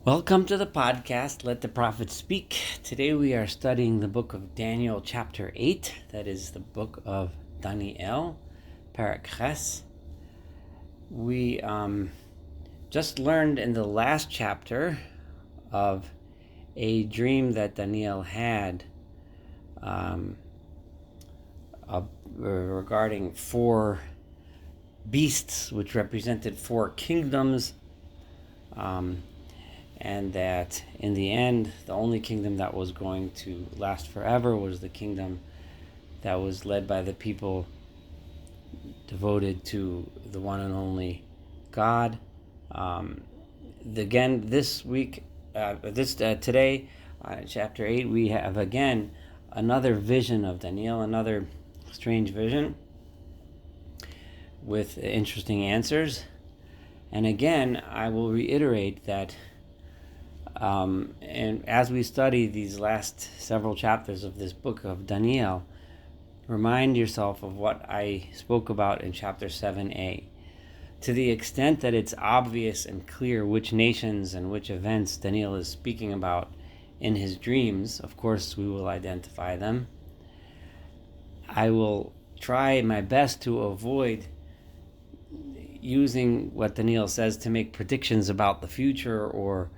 Welcome to the podcast, Let the Prophet Speak. Today we are studying the book of Daniel, chapter 8. That is the book of Daniel, Parak Ches. We just learned in the last chapter of a dream that Daniel had regarding four beasts, which represented four kingdoms. And that in the end, the only kingdom that was going to last forever was the kingdom that was led by the people devoted to the one and only God. Again, this week, today, chapter 8, we have again another vision of Daniel, another strange vision with interesting answers. And again, I will reiterate that and as we study these last several chapters of this book of Daniel, remind yourself of what I spoke about in chapter 7a. To the extent that it's obvious and clear which nations and which events Daniel is speaking about in his dreams, of course we will identify them. I will try my best to avoid using what Daniel says to make predictions about the future or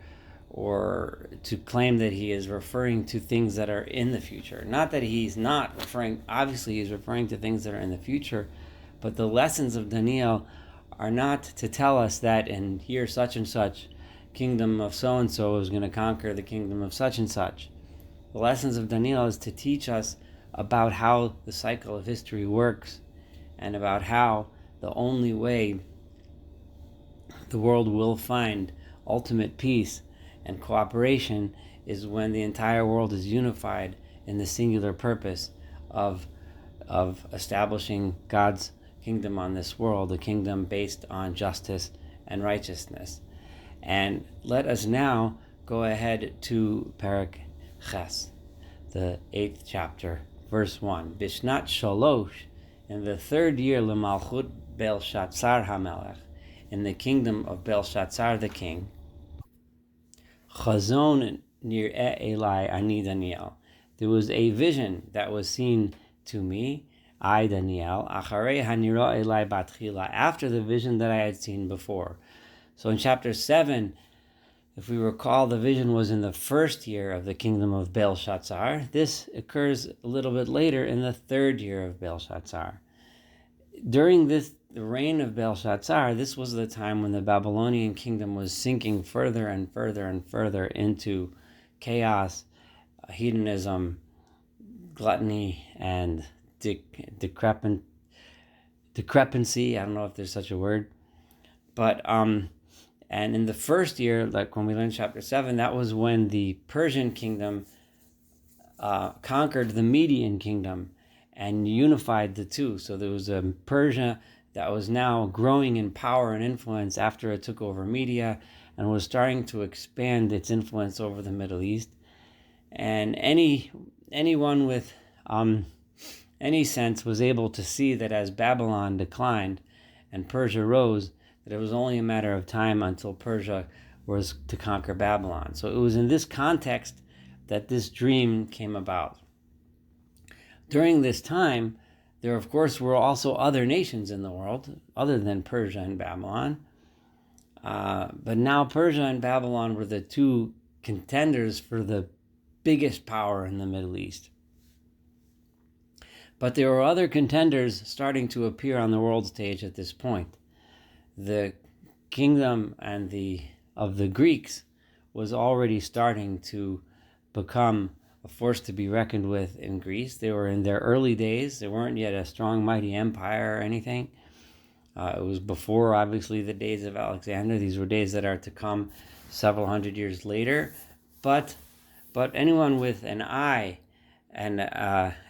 to claim that he is referring to things that are in the future. Not that he's not referring, obviously he's referring to things that are in the future, but the lessons of Daniel are not to tell us that in year such and such, kingdom of so-and-so is going to conquer the kingdom of such and such. The lessons of Daniel is to teach us about how the cycle of history works and about how the only way the world will find ultimate peace and cooperation is when the entire world is unified in the singular purpose of establishing God's kingdom on this world, a kingdom based on justice and righteousness. And let us now go ahead to Parak Ches, the 8th chapter, verse 1. Bishnat Shalosh, in the 3rd year, L'malchut Belshazzar HaMelech, in the kingdom of Belshazzar the king, Chazon nir'eh Eli ani Daniel. There was a vision that was seen to me, I Daniel, acharei hanira Eli batchila, after the vision that I had seen before. So in chapter 7, if we recall, the vision was in the 1st year of the kingdom of Belshazzar. This occurs a little bit later in the 3rd year of Belshazzar. During the reign of Belshazzar, this was the time when the Babylonian kingdom was sinking further and further and further into chaos, hedonism, gluttony, and decrepancy. I don't know if there's such a word. But, and in the 1st year, like when we learned chapter 7, that was when the Persian kingdom conquered the Median kingdom and unified the two. So there was a Persia that was now growing in power and influence after it took over Media and was starting to expand its influence over the Middle East. And anyone with any sense was able to see that as Babylon declined and Persia rose, that it was only a matter of time until Persia was to conquer Babylon. So it was in this context that this dream came about. During this time, there, of course, were also other nations in the world, other than Persia and Babylon. But now Persia and Babylon were the two contenders for the biggest power in the Middle East. But there were other contenders starting to appear on the world stage at this point. The kingdom of the Greeks was already starting to become a force to be reckoned with in Greece. They were in their early days. They weren't yet a strong, mighty empire or anything. It was before, obviously, the days of Alexander. These were days that are to come several hundred years later. But anyone with an eye and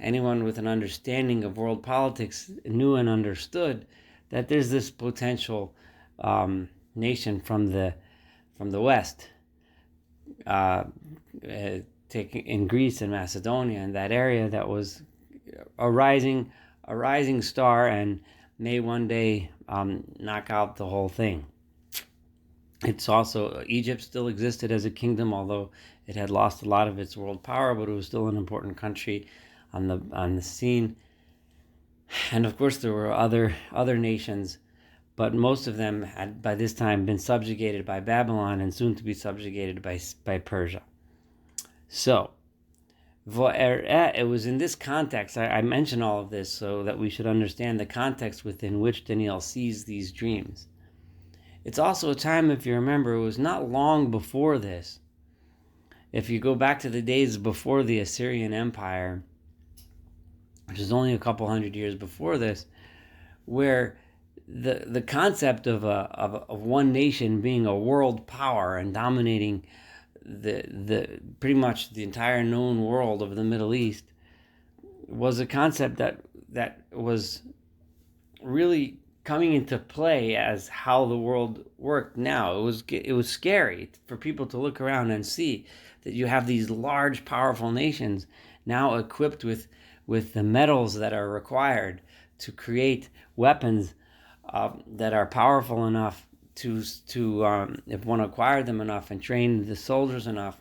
anyone with an understanding of world politics knew and understood that there's this potential nation from the West, taking in Greece and Macedonia and that area that was a rising star and may one day knock out the whole thing. It's also, Egypt still existed as a kingdom, although it had lost a lot of its world power, but it was still an important country on the scene. And of course, there were other nations, but most of them had by this time been subjugated by Babylon and soon to be subjugated by Persia. So, it was in this context, I mention all of this so that we should understand the context within which Daniel sees these dreams. It's also a time, if you remember, it was not long before this. If you go back to the days before the Assyrian Empire, which is only a couple hundred years before this, where the concept of one nation being a world power and dominating the pretty much the entire known world of the Middle East was a concept that was really coming into play as how the world worked now. It was scary for people to look around and see that you have these large, powerful nations now equipped with the metals that are required to create weapons that are powerful enough to if one acquired them enough and trained the soldiers enough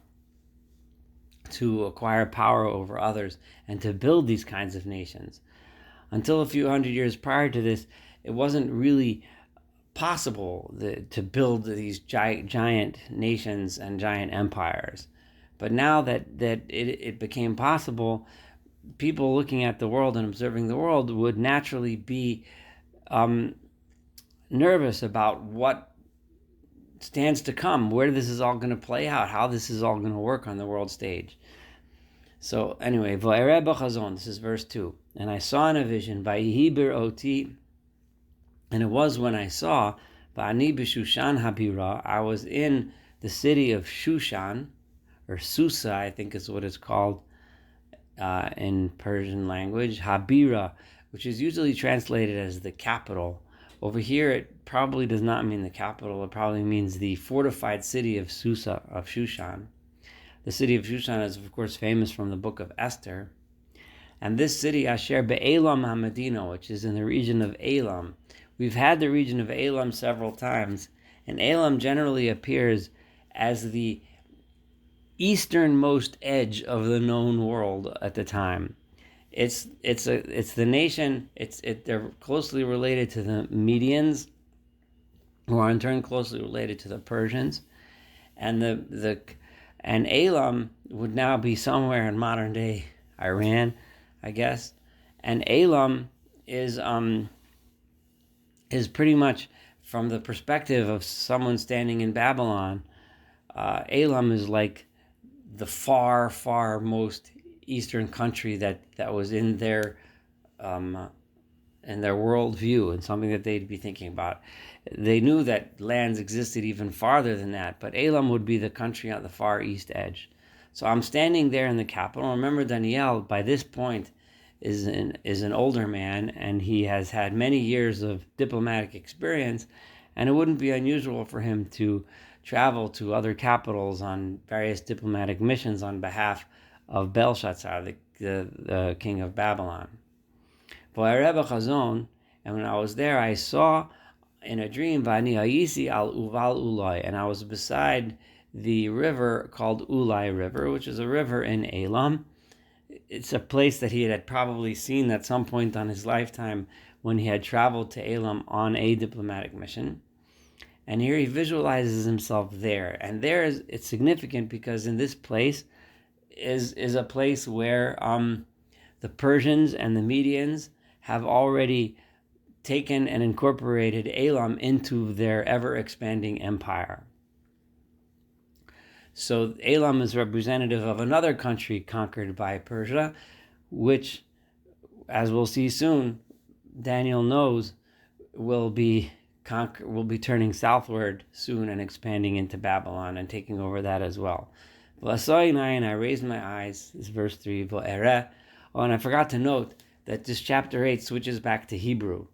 to acquire power over others and to build these kinds of nations. Until a few hundred years prior to this, it wasn't really possible to build these giant nations and giant empires. But now that it became possible, people looking at the world and observing the world would naturally be nervous about what stands to come, where this is all going to play out, how this is all going to work on the world stage. So anyway, V'ereh b'chazon, this is verse 2. And I saw in a vision, Vayihi bir'oti, and it was when I saw, Va'ani b'Shushan habira, I was in the city of Shushan, or Susa, I think is what it's called in Persian language, Habira, which is usually translated as the capital. Over here, it probably does not mean the capital. It probably means the fortified city of Susa, of Shushan. The city of Shushan is, of course, famous from the book of Esther. And this city, Asher be'elam HaMedina, which is in the region of Elam. We've had the region of Elam several times, and Elam generally appears as the easternmost edge of the known world at the time. It's the nation. They're closely related to the Medians, who are in turn closely related to the Persians, and and Elam would now be somewhere in modern day Iran, I guess. And Elam is pretty much, from the perspective of someone standing in Babylon, Elam is like the far most eastern country that was in their world view, and something that they'd be thinking about. They knew that lands existed even farther than that, but Elam would be the country on the far east edge. So I'm standing there in the capital. Remember, Daniel, by this point, is an older man, and he has had many years of diplomatic experience, and it wouldn't be unusual for him to travel to other capitals on various diplomatic missions on behalf of Belshazzar, the king of Babylon. And when I was there, I saw in a dream, and I was beside the river called Ulai River, which is a river in Elam. It's a place that he had probably seen at some point on his lifetime when he had traveled to Elam on a diplomatic mission. And here he visualizes himself there. And it's significant because in this place is a place where the Persians and the Medians have already taken and incorporated Elam into their ever-expanding empire. So Elam is representative of another country conquered by Persia, which, as we'll see soon, Daniel knows will be turning southward soon and expanding into Babylon and taking over that as well. And I raised my eyes, this is verse 3, and I forgot to note that this chapter 8 switches back to Hebrew.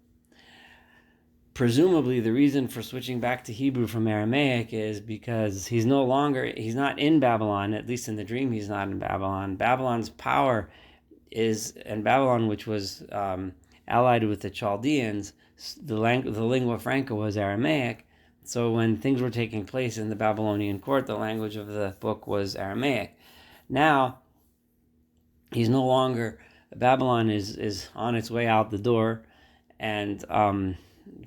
Presumably, the reason for switching back to Hebrew from Aramaic is because he's not in Babylon, at least in the dream he's not in Babylon. Babylon's power and Babylon, which was allied with the Chaldeans, the lingua franca was Aramaic. So when things were taking place in the Babylonian court, the language of the book was Aramaic. Now, he's no longer, Babylon is on its way out the door, and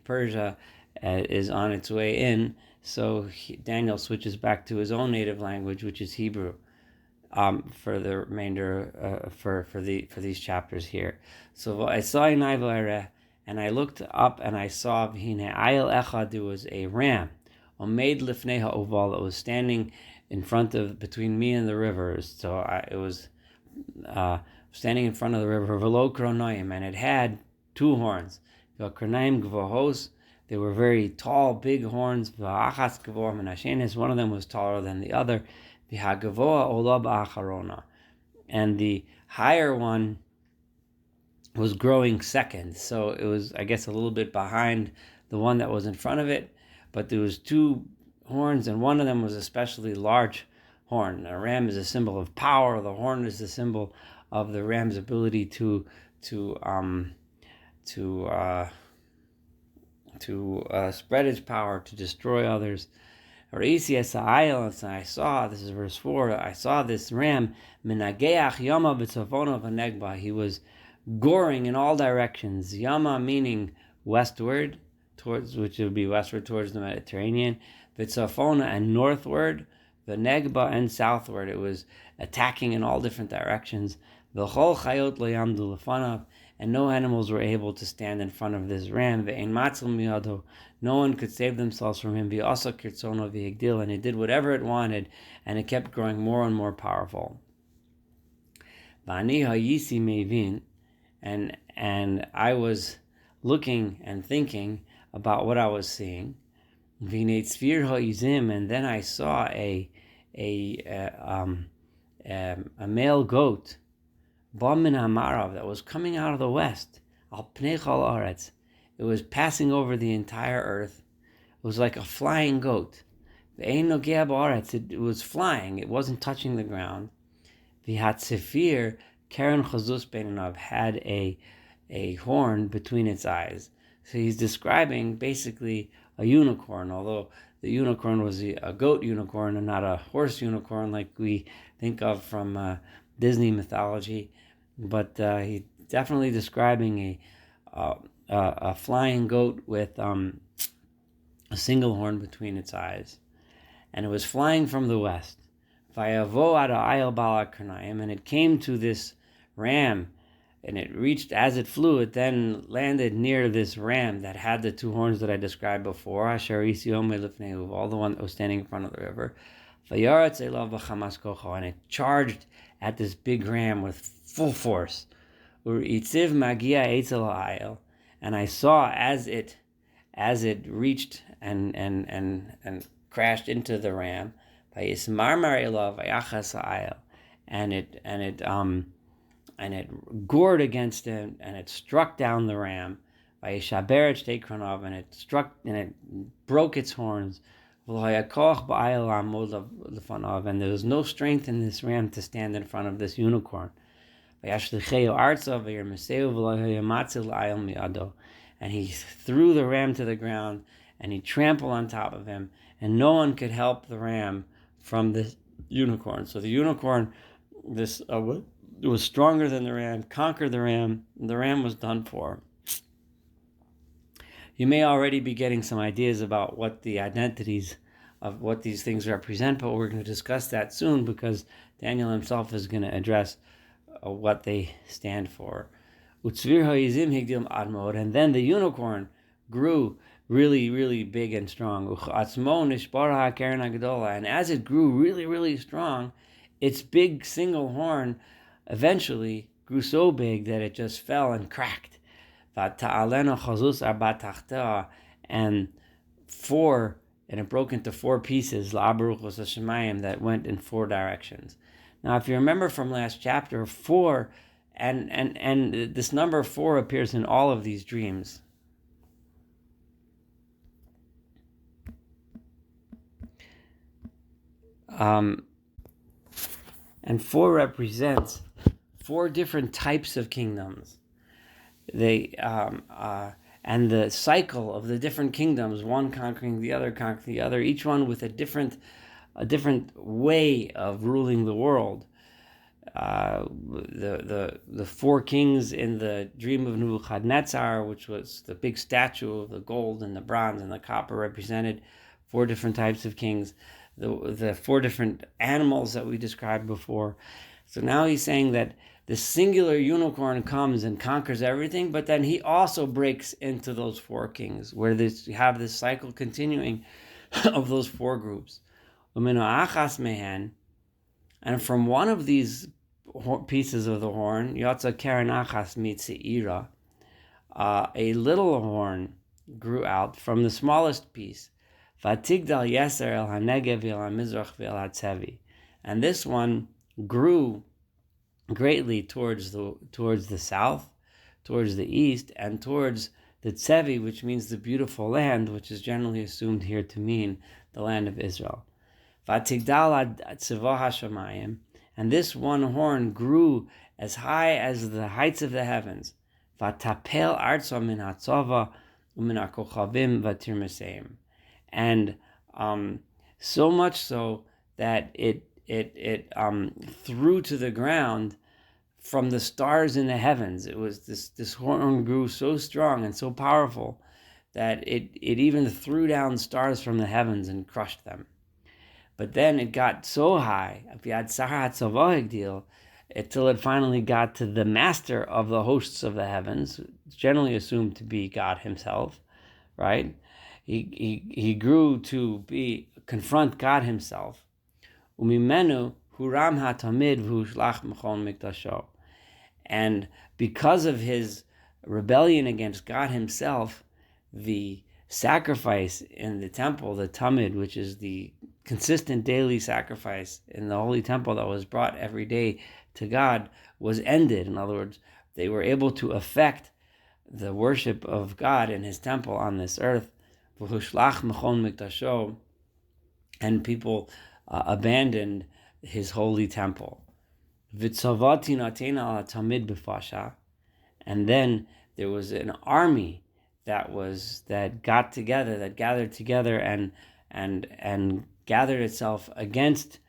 Persia is on its way in. So Daniel switches back to his own native language, which is Hebrew, for the remainder for these chapters here. So I saw and I looked up and I saw there was a ram, Omeid lifnei ha'oval, that was standing in front of, between me and the river. So it was standing in front of the river, velo kronoim, and it had two horns. Kronaim gvohos, they were very tall, big horns. V'achas gvoh menashenes, one of them was taller than the other. V'hagavoa ola ba'acharona, and the higher one was growing second. So it was, I guess, a little bit behind the one that was in front of it. But there was two horns, and one of them was especially large horn. A ram is a symbol of power. The horn is a symbol of the ram's ability to spread its power, to destroy others. And I saw, this is verse 4, I saw this ram, menageach yama b'tzavona v'negba. He was goring in all directions. Yama meaning westward, towards, which would be westward towards the Mediterranean, v'tzavona and northward, v'negba and southward. It was attacking in all different directions. V'chol chayot lo yamdu lefanav, and no animals were able to stand in front of this ram. Ve'ein matzil miyado, no one could save themselves from him. V'asa kirtzono v'yigdil, and it did whatever it wanted, and it kept growing more and more powerful. V'ani hayisi mevin, and I was looking and thinking about what I was seeing. V'nei tzvir ha'izim, and then I saw a male goat, Bamin Hamarav, that was coming out of the west. Al Pnei Chol Aretz. It was passing over the entire earth. It was like a flying goat. Ve'ein nogea ba'aretz. It was flying. It wasn't touching the ground. V'hatzefir Karen Chazus Beinav, had a horn between its eyes. So he's describing basically a unicorn, although the unicorn was a goat unicorn and not a horse unicorn like we think of from Disney mythology. But he's definitely describing a flying goat with a single horn between its eyes. And it was flying from the west. Vayavo ada ayel bala karnaim, and it came to this ram, and it reached, as it flew, it then landed near this ram that had the two horns that I described before, Asher Isiome Lifneu, all the one that was standing in front of the river. Vayaretz elav b'chamas kocho, and it charged at this big ram with full force. Uritziv magia etzel ha'ayel, and I saw as it reached and crashed into the ram, vayismarmar elav vayachas ha'ayel, and it gored against it, and it struck down the ram. Vayishaber et shtei kronov, and it struck and it broke its horns. And there was no strength in this ram to stand in front of this unicorn. And he threw the ram to the ground, and he trampled on top of him, and no one could help the ram from this unicorn. So the unicorn, this was stronger than the ram, conquered the ram, and the ram was done for. You may already be getting some ideas about what the identities of what these things represent, but we're going to discuss that soon, because Daniel himself is going to address what they stand for. And then the unicorn grew really, really big and strong. And as it grew really, really strong, its big single horn eventually grew so big that it just fell and cracked. And it broke into four pieces, that went in four directions. Now, if you remember from last chapter, 4, and this number 4 appears in all of these dreams. And 4 represents 4 different types of kingdoms. They and the cycle of the different kingdoms, one conquering the other, each one with a different way of ruling the world. The four kings in the dream of Nebuchadnezzar, which was the big statue of the gold and the bronze and the copper, represented four different types of kings. The four different animals that we described before. So now he's saying that the singular unicorn comes and conquers everything, but then he also breaks into those four kings, where you have this cycle continuing of those four groups. And from one of these pieces of the horn, Yatza Karanachas Mitzeira, a little horn grew out from the smallest piece. Vatigdal Yeser El Hanegev El Hamizrach Ve'el Hatzevi. And this one grew greatly towards the south, towards the east, and towards the Tzevi, which means the beautiful land, which is generally assumed here to mean the land of Israel. Vatigdal Ad Tzivah HaShamayim, and this one horn grew as high as the heights of the heavens. Vatapel Artza Min Hatzava Umin HaKochavim Vatirmeseim. And so much so that it threw to the ground from the stars in the heavens. It was this horn grew so strong and so powerful that it even threw down stars from the heavens and crushed them. But then it got so high, until it finally got to the master of the hosts of the heavens, generally assumed to be God himself, right? He grew to confront God himself. Umimenu huram hatamid v'hushlach mechon mikdasho. And because of his rebellion against God himself, the sacrifice in the temple, the tamid, which is the consistent daily sacrifice in the holy temple that was brought every day to God, was ended. In other words, they were able to effect the worship of God in his temple on this earth. V'hushlach mechon mikdasho, and people abandoned his holy temple. V'tzavati natena ala tamid b'fasha, and then there was an army that gathered together and gathered itself against,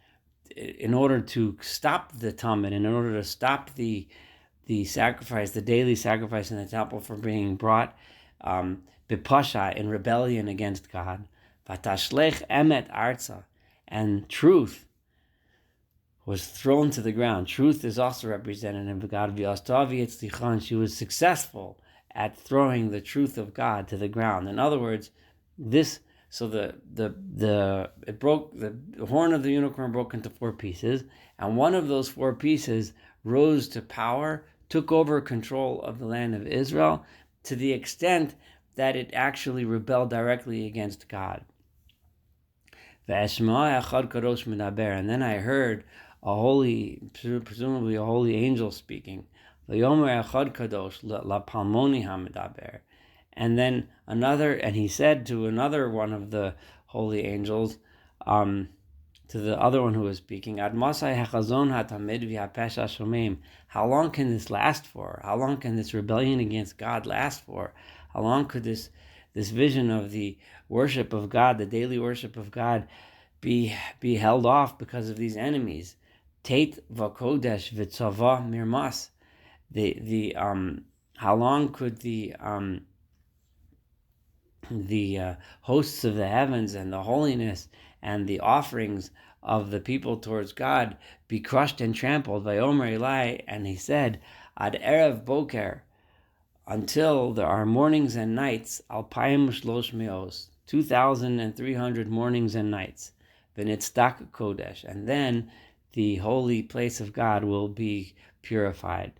in order to stop the tamid, in order to stop the sacrifice, the daily sacrifice in the temple from being brought b'pasha, in rebellion against God. Vatashlech emet arza, and truth was thrown to the ground. Truth is also represented in God. She was successful at throwing the truth of God to the ground. In other words, the horn of the unicorn broke into four pieces, and one of those four pieces rose to power, took over control of the land of Israel, to the extent that it actually rebelled directly against God. And then I heard presumably a holy angel speaking. And then and he said to another one of the holy angels, to the other one who was speaking, how long can this last for? How long can this rebellion against God last for? How long could this vision of the worship of God, the daily worship of God, be held off because of these enemies? Tate vakodesh v'tzava mirmas. How long could the hosts of the heavens and the holiness and the offerings of the people towards God be crushed and trampled? Vayomer Eli, and he said, Ad erev boker, until there are mornings and nights, alpayim shlosh meos, 2,300 mornings and nights, v'nitzdak kodesh, and then the holy place of God will be purified.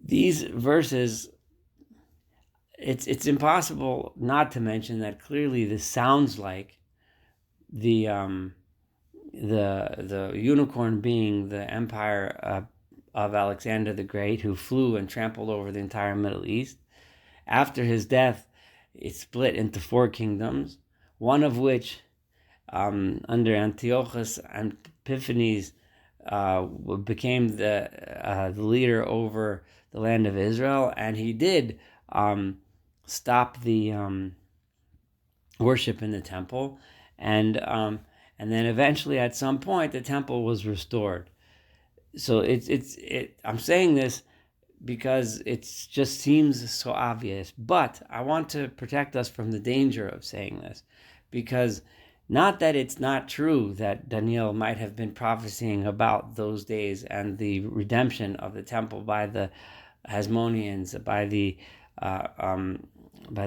These verses, it's impossible not to mention that clearly this sounds like the unicorn being the empire of Alexander the Great, who flew and trampled over the entire Middle East. After his death, it split into four kingdoms, one of which, under Antiochus Epiphanes, became the leader over the land of Israel, and he did stop the worship in the temple, and then eventually at some point the temple was restored. So I'm saying this because it just seems so obvious, but I want to protect us from the danger of saying this, because not that it's not true that Daniel might have been prophesying about those days and the redemption of the temple by the Hasmoneans, by the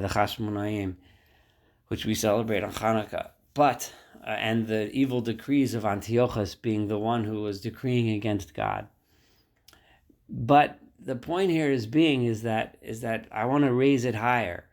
Chashmonaim, which we celebrate on Hanukkah, but and the evil decrees of Antiochus being the one who was decreeing against God. But the point here is that I want to raise it higher,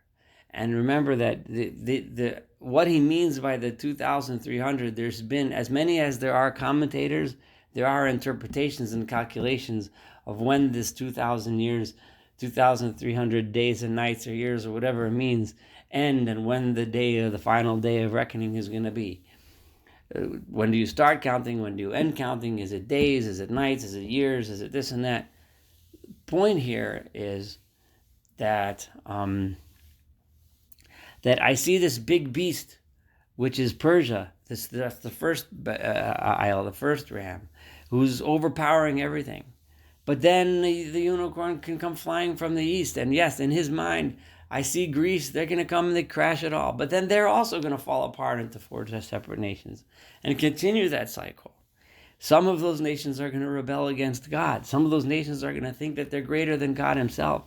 and remember that the what he means by the 2,300. There's been as many as there are commentators. There are interpretations and calculations of when this 2,000 years, 2,300 days and nights or years or whatever it means end, and when the final day of reckoning is going to be. When do you start counting? When do you end counting? Is it days? Is it nights? Is it years? Is it this and that? Point here is that that I see this big beast, which is Persia. That's the first isle, the first ram, who's overpowering everything. But then the unicorn can come flying from the east, and yes, in his mind, I see Greece. They're going to come and they crash it all. But then they're also going to fall apart into 4 separate nations and continue that cycle. Some of those nations are going to rebel against God. Some of those nations are going to think that they're greater than God himself.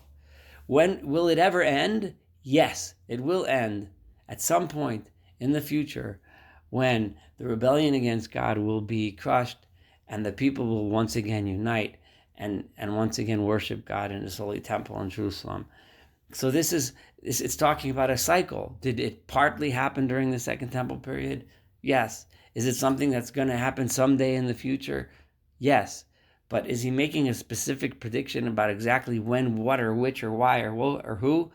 When will it ever end? Yes, it will end at some point in the future, when the rebellion against God will be crushed and the people will once again unite and once again worship God in his holy temple in Jerusalem. So it's talking about a cycle. Did it partly happen during the Second Temple period? Yes. Is it something that's going to happen someday in the future? Yes. But is he making a specific prediction about exactly when, what, or which, or why, or who?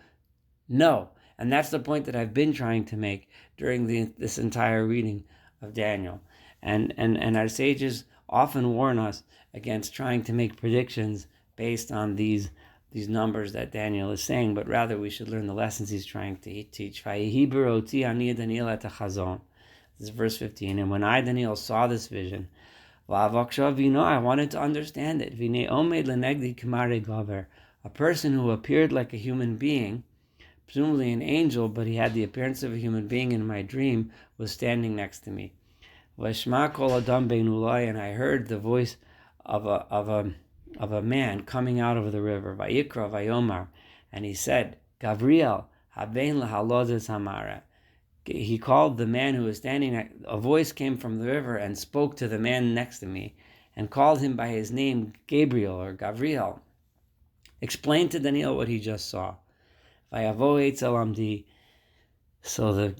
No. And that's the point that I've been trying to make during this entire reading of Daniel. And our sages often warn us against trying to make predictions based on these numbers that Daniel is saying, but rather we should learn the lessons he's trying to teach. This is verse 15. And when I, Daniel, saw this vision, I wanted to understand it. A person who appeared like a human being, presumably an angel, but he had the appearance of a human being in my dream, was standing next to me. And I heard the voice of a man coming out of the river. Vayikra Vayomar, and he said, Gabriel, haben lahalozes hamara. He called the man who was standing next. A voice came from the river and spoke to the man next to me, and called him by his name, Gabriel or Gabriel. Explained to Daniel what he just saw. Vayavo etzalamdi. So the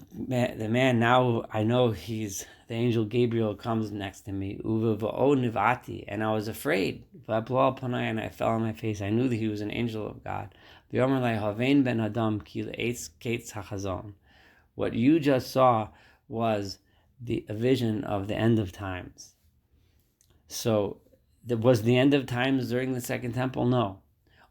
man, now I know he's the angel Gabriel, comes next to me. Uvavao nivati, and I was afraid. V'aplo panai, and I fell on my face. I knew that he was an angel of God. V'yomer lai havein ben adam ki le'etz ketz hachazon. What you just saw was a vision of the end of times. So, was the end of times during the Second Temple? No.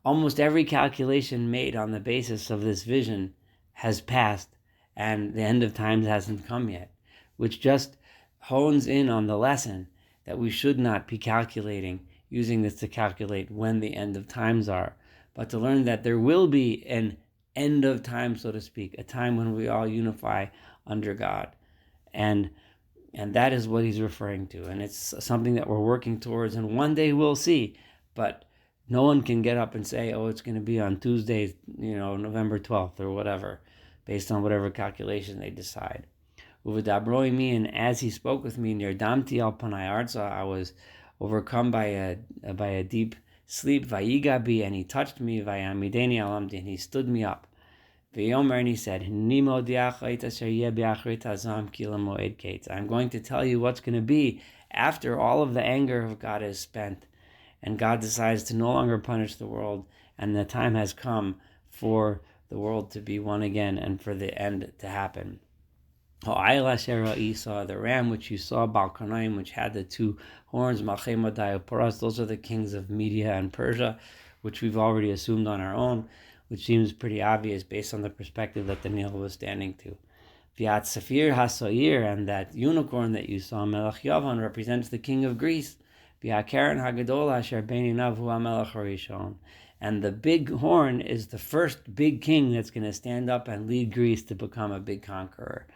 Almost every calculation made on the basis of this vision has passed, and the end of times hasn't come yet, which just hones in on the lesson that we should not be using this to calculate when the end of times are, but to learn that there will be an end of time, so to speak, a time when we all unify under God. And that is what he's referring to. And it's something that we're working towards, and one day we'll see. But no one can get up and say, oh, it's going to be on Tuesday, November 12th or whatever, based on whatever calculation they decide. Uvedabroi me, and as he spoke with me, near Damti al Panai Arza, I was overcome by a deep sleep. Vayigabi, and he touched me. Vayamideni alamdi, and he stood me up. Vayomer, and he said, I'm going to tell you what's going to be after all of the anger of God is spent, and God decides to no longer punish the world, and the time has come for the world to be one again and for the end to happen. The ram which you saw, Balkanaim, which had the 2 horns, Malchem Madai Paras, those are the kings of Media and Persia, which we've already assumed on our own. which seems pretty obvious based on the perspective that Daniel was standing to. V'at Safir HaSoir, and that unicorn that you saw, Melech Yavan, represents the king of Greece. V'at Karen HaGadola Asher Beinav Hu HaMelech HaRishon. And the big horn is the first big king that's going to stand up and lead Greece to become a big conqueror.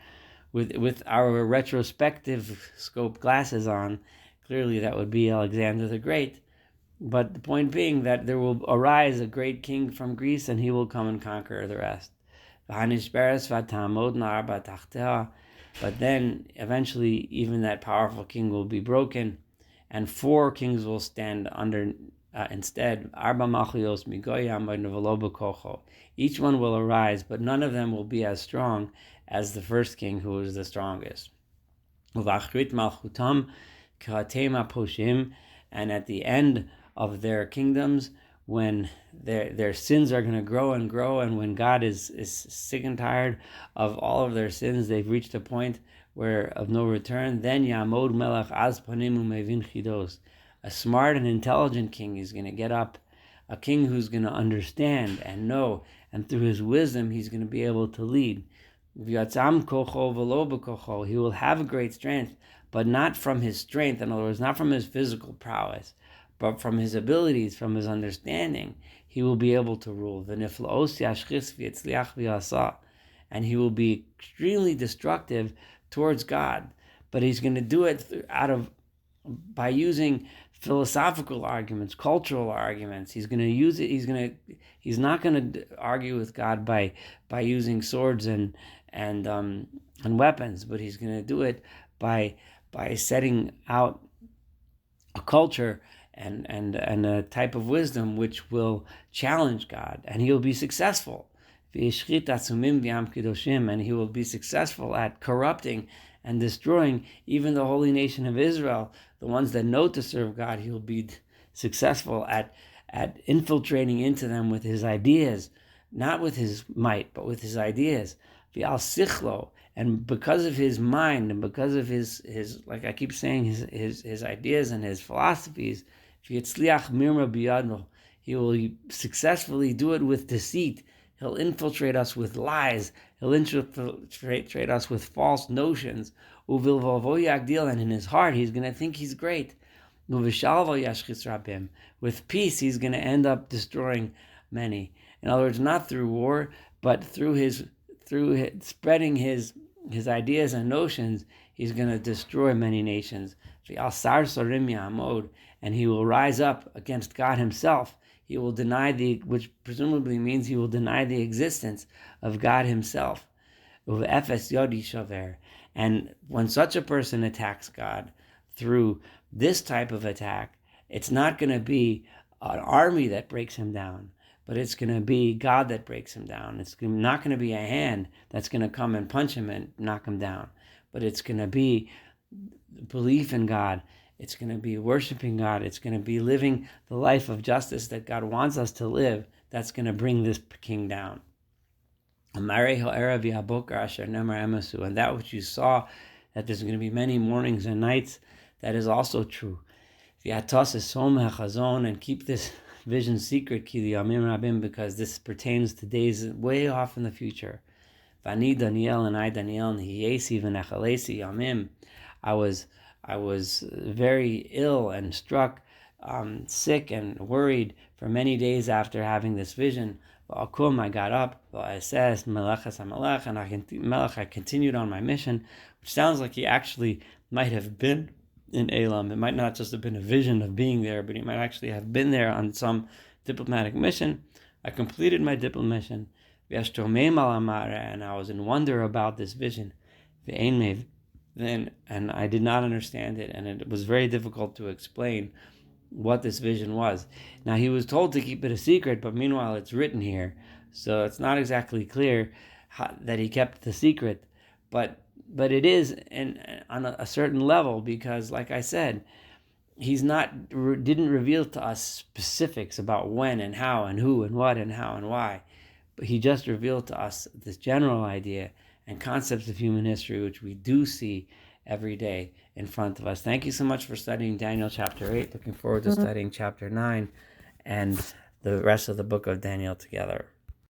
With our retrospective scope glasses on, clearly that would be Alexander the Great. But the point being that there will arise a great king from Greece, and he will come and conquer the rest. But then eventually even that powerful king will be broken, and 4 kings will stand under instead. Each one will arise, but none of them will be as strong as the first king, who is the strongest. And at the end of their kingdoms, when their sins are going to grow and grow, and when God is sick and tired of all of their sins, they've reached a point where of no return, then Yamod Melech Az Panim Umevin Chidos. A smart and intelligent king is going to get up, a king who's going to understand and know, and through his wisdom he's going to be able to lead. He will have a great strength, but not from his strength, in other words, not from his physical prowess, but from his abilities, from his understanding. He will be able to rule. And he will be extremely destructive towards God, but he's going to do it by using philosophical arguments, cultural arguments. He's going to use it. He's not going to argue with God by using swords and weapons, but he's going to do it by setting out a culture and a type of wisdom which will challenge God, and he will be successful. And he will be successful at corrupting and destroying even the holy nation of Israel, the ones that know to serve God. He will be successful at infiltrating into them with his ideas, not with his might, but with his ideas. And because of his mind, and because of his like I keep saying, his ideas and his philosophies, he will successfly do it with deceit. He'll infiltrate us with lies. He'll infiltrate us with false notions. And in his heart, he's going to think he's great. With peace, he's going to end up destroying many. In other words, not through war, but through spreading his ideas and notions, he's going to destroy many nations. And he will rise up against God himself. He will deny which presumably means he will deny the existence of God himself. And when such a person attacks God through this type of attack, it's not going to be an army that breaks him down, but it's going to be God that breaks him down. It's not going to be a hand that's going to come and punch him and knock him down, but it's going to be belief in God. It's going to be worshiping God. It's going to be living the life of justice that God wants us to live. That's going to bring this king down. And that which you saw, that there's going to be many mornings and nights, that is also true. And keep this vision secret, because this pertains to days way off in the future. I was very ill and struck, sick and worried for many days after having this vision. I got up, I continued on my mission, which sounds like he actually might have been in Elam. It might not just have been a vision of being there, but he might actually have been there on some diplomatic mission. I completed my diplomatic mission, and I was in wonder about this vision. And I did not understand it, and it was very difficult to explain what this vision was. Now, he was told to keep it a secret, but meanwhile it's written here, so it's not exactly clear that he kept the secret, but it is on a certain level, because, like I said, didn't reveal to us specifics about when and how and who and what and how and why, but he just revealed to us this general idea and concepts of human history, which we do see every day in front of us. Thank you so much for studying Daniel chapter 8. Looking forward to studying chapter 9 and the rest of the book of Daniel together.